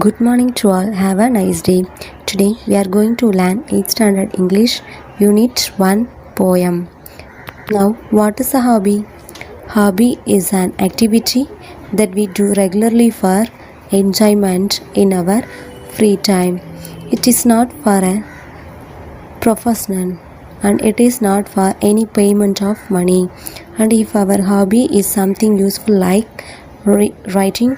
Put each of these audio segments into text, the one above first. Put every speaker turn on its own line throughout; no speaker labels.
Good morning to all. Have a nice day. Today we are going to learn 8th standard English Unit 1 poem. Now, what is a hobby? Hobby is an activity that we do regularly for enjoyment in our free time. It is not for a profession and it is not for any payment of money. And if our hobby is something useful like writing,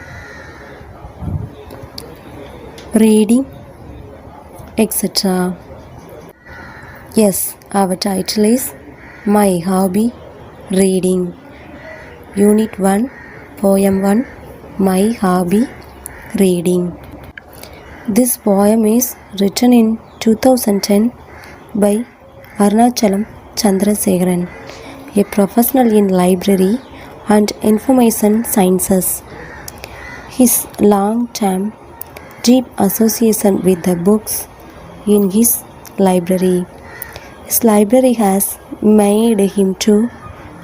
reading, etc. Yes, our title is My Hobby Reading. Unit 1, Poem 1, My Hobby Reading. This poem is written in 2010 by Arunachalam Chandrasekharan, a professional in library and information sciences. His long-term deep association with the books in his library. His library has made him to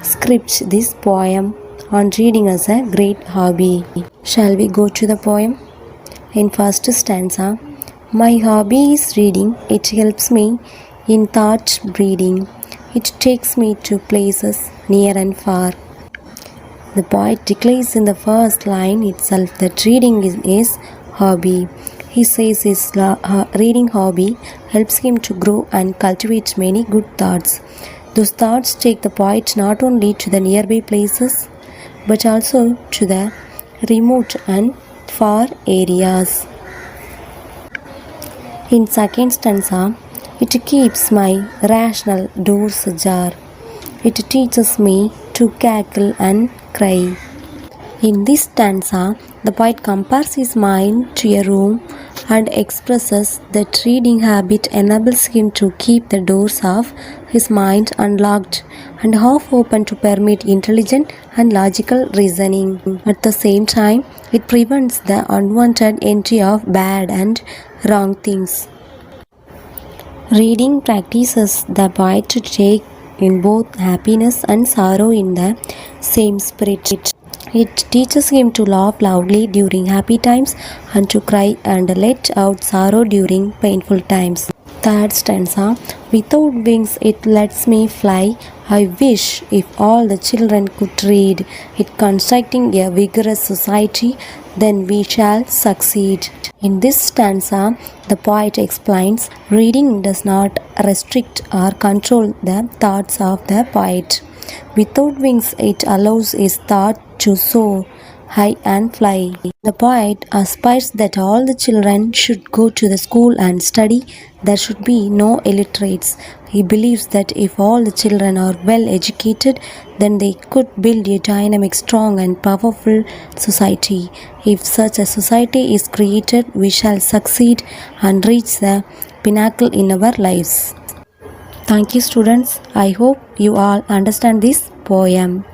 script this poem on reading as a great hobby. Shall we go to the poem? In first stanza, my hobby is reading. It helps me in thought breeding. It takes me to places near and far. The poet declares in the first line itself that reading is his hobby. He says his reading hobby helps him to grow and cultivate many good thoughts. Those thoughts take the poet not only to the nearby places but also to the remote and far areas. In second stanza, it keeps my rational doors ajar. It teaches me to cackle and cry. In this stanza, the poet compares his mind to a room and expresses that reading habit enables him to keep the doors of his mind unlocked and half open to permit intelligent and logical reasoning. At the same time, it prevents the unwanted entry of bad and wrong things. Reading practices the poet to take in both happiness and sorrow in the same spirit. It teaches him to laugh loudly during happy times and to cry and let out sorrow during painful times. Third stanza, without wings it lets me fly. I wish if all the children could read it, constructing a vigorous society, then we shall succeed. In this stanza, the poet explains reading does not restrict or control the thoughts of the poet. Without wings, it allows his thought to soar high and fly. The poet aspires that all the children should go to the school and study. There should be no illiterates. He believes that if all the children are well educated, then they could build a dynamic, strong and powerful society. If such a society is created, we shall succeed and reach the pinnacle in our lives. Thank you, students. I hope you all understand this poem.